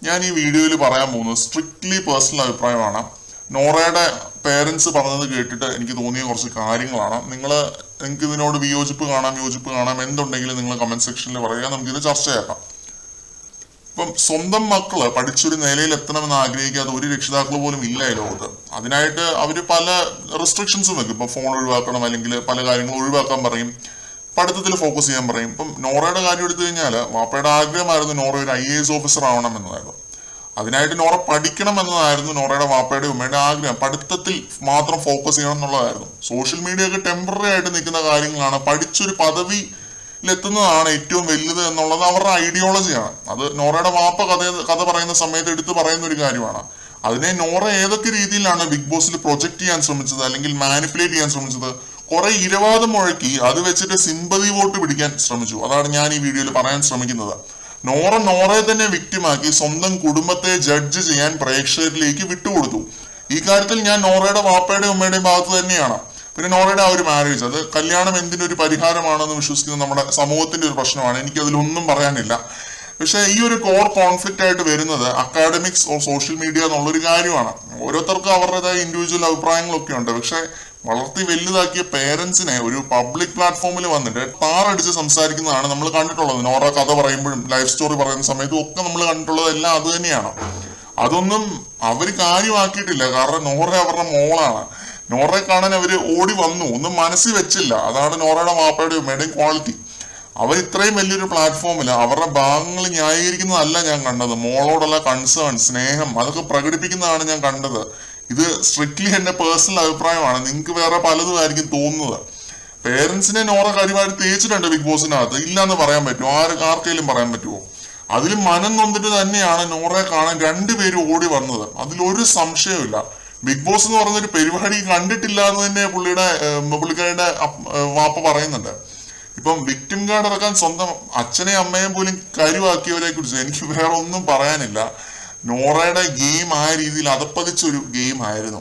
ഞാൻ ഈ വീഡിയോയിൽ പറയാൻ പോകുന്നത് സ്ട്രിക്ട്ലി പേഴ്സണൽ അഭിപ്രായമാണ്. നോറയുടെ പേരൻസ് പറഞ്ഞത് കേട്ടിട്ട് എനിക്ക് തോന്നിയ കുറച്ച് കാര്യങ്ങളാണ്. നിങ്ങൾക്ക് ഇതിനോട് വിയോജിപ്പ് കാണാം, എന്തുണ്ടെങ്കിലും നിങ്ങൾ കമന്റ് സെക്ഷനിൽ പറയുക, നമുക്കിത് ചർച്ച ചെയ്യാം. ഇപ്പം സ്വന്തം മക്കള് പഠിച്ചൊരു നിലയിൽ എത്തണമെന്ന് ആഗ്രഹിക്കാതെ ഒരു രക്ഷിതാക്കൾ പോലും ഇല്ല ഈ ലോകത്ത്. അതിനായിട്ട് അവര് പല റെസ്ട്രിക്ഷൻസും വെക്കും. ഇപ്പൊ ഫോൺ ഒഴിവാക്കണം, അല്ലെങ്കിൽ പല കാര്യങ്ങളും ഒഴിവാക്കാൻ പറയും, പഠിത്തത്തിൽ ഫോക്കസ് ചെയ്യാൻ പറയും. ഇപ്പം നോറയുടെ കാര്യം എടുത്തു കഴിഞ്ഞാൽ വാപ്പയുടെ ആഗ്രഹമായിരുന്നു നോറ ഒരു IAS ഓഫീസർ ആവണം എന്നതായിരുന്നു. അതിനായിട്ട് നോറ പഠിക്കണം എന്നതായിരുന്നു നോറയുടെ വാപ്പയുടെ ഉമ്മയുടെ ആഗ്രഹം. പഠിത്തത്തിൽ മാത്രം ഫോക്കസ് ചെയ്യണം എന്നുള്ളതായിരുന്നു. സോഷ്യൽ മീഡിയ ഒക്കെ ടെമ്പററി ആയിട്ട് നിൽക്കുന്ന കാര്യങ്ങളാണ്. പഠിച്ചൊരു പദവിയിലെത്തുന്നതാണ് ഏറ്റവും വലുത് എന്നുള്ളത് അവരുടെ ഐഡിയോളജിയാണ്. അത് നോറയുടെ വാപ്പ കഥ പറയുന്ന സമയത്ത് എടുത്തു പറയുന്ന ഒരു കാര്യമാണ്. അതിനെ നോറ ഏതൊക്കെ രീതിയിലാണ് ബിഗ് ബോസിൽ പ്രൊജക്ട് ചെയ്യാൻ ശ്രമിച്ചത്, അല്ലെങ്കിൽ മാനിപ്പുലേറ്റ് ചെയ്യാൻ ശ്രമിച്ചത്, കുറെ ഇരവാദം മുഴക്കി അത് വെച്ചിട്ട് സിമ്പതി വോട്ട് പിടിക്കാൻ ശ്രമിച്ചു. അതാണ് ഞാൻ ഈ വീഡിയോയിൽ പറയാൻ ശ്രമിക്കുന്നത്. നോറയെ തന്നെ വിക്ടിമാക്കി സ്വന്തം കുടുംബത്തെ ജഡ്ജ് ചെയ്യാൻ പ്രേക്ഷകരിലേക്ക് വിട്ടുകൊടുത്തു. ഈ കാര്യത്തിൽ ഞാൻ നോറയുടെ വാപ്പയുടെയും ഉമ്മയുടെയും ഭാഗത്ത് തന്നെയാണ്. പിന്നെ നോറയുടെ ആ ഒരു മാരേജ്, അത് കല്യാണം എന്തിനൊരു പരിഹാരമാണെന്ന് വിശ്വസിക്കുന്ന നമ്മുടെ സമൂഹത്തിന്റെ ഒരു പ്രശ്നമാണ്. എനിക്കതിലൊന്നും പറയാനില്ല. പക്ഷെ ഈ ഒരു കോർ കോൺഫ്ലിക്റ്റ് ആയിട്ട് വരുന്നത് അക്കാഡമിക്സ് ഓർ സോഷ്യൽ മീഡിയ എന്നുള്ളൊരു കാര്യമാണ്. ഓരോരുത്തർക്കും അവരുടേതായ ഇൻഡിവിജ്വൽ അഭിപ്രായങ്ങളൊക്കെ ഉണ്ട്. പക്ഷെ വളർത്തി വലുതാക്കിയ പേരൻസിനെ ഒരു പബ്ലിക് പ്ലാറ്റ്ഫോമിൽ വന്നിട്ട് താറടിച്ച് സംസാരിക്കുന്നതാണ് നമ്മൾ കണ്ടിട്ടുള്ളത്. നോറ കഥ പറയുമ്പോഴും ലൈഫ് സ്റ്റോറി പറയുന്ന സമയത്തും ഒക്കെ നമ്മൾ കണ്ടിട്ടുള്ളത് എല്ലാം അത് തന്നെയാണ്. അതൊന്നും അവർ കാര്യമാക്കിയിട്ടില്ല. കാരണം നോറ അവരുടെ മോളാണ്. നോറയെ കാണാൻ അവര് ഓടി വന്നു, ഒന്നും മനസ്സിൽ വെച്ചില്ല. അതാണ് നോറയുടെ വാപ്പയുടെയും ഉമ്മയുടെയും ക്വാളിറ്റി. അവർ ഇത്രയും വലിയൊരു പ്ലാറ്റ്ഫോമിൽ അവരുടെ ഭാഗങ്ങൾ ന്യായീകരിക്കുന്നതല്ല ഞാൻ കണ്ടത്. മോളോടുള്ള കൺസേൺ, സ്നേഹം, അതൊക്കെ പ്രകടിപ്പിക്കുന്നതാണ് ഞാൻ കണ്ടത്. ഇത് സ്ട്രിക്ട്ലി എന്റെ പേഴ്സണൽ അഭിപ്രായമാണ്. നിങ്ങൾക്ക് വേറെ പലതും ആയിരിക്കും തോന്നുന്നത്. പേരൻസിനെ നോറ കാര്യമായിട്ട് തേച്ചിട്ടുണ്ട് ബിഗ് ബോസിനകത്ത്, ഇല്ലാന്ന് പറയാൻ പറ്റുമോ? ആർക്കെങ്കിലും പറയാൻ പറ്റുമോ? അതിൽ മനം നൊന്നിട്ട് തന്നെയാണ് നോറയെ കാണാൻ രണ്ടുപേരും ഓടി വന്നത്. അതിലൊരു സംശയമില്ല. ബിഗ് ബോസ് എന്ന് പറയുന്ന ഒരു പരിപാടി കണ്ടിട്ടില്ല എന്ന് തന്നെ പുള്ളിക്കാരുടെ വാപ്പ പറയുന്നുണ്ട്. ഇപ്പം വിക്ടിം കാർഡ് ഇറക്കാൻ സ്വന്തം അച്ഛനെയും അമ്മയും പോലും കരുവാക്കിയവരെ കുറിച്ച് എനിക്ക് വേറെ ഒന്നും പറയാനില്ല. നോറയുടെ ഗെയിം ആ രീതിയിൽ അതപ്പതിച്ചൊരു ഗെയിം ആയിരുന്നു.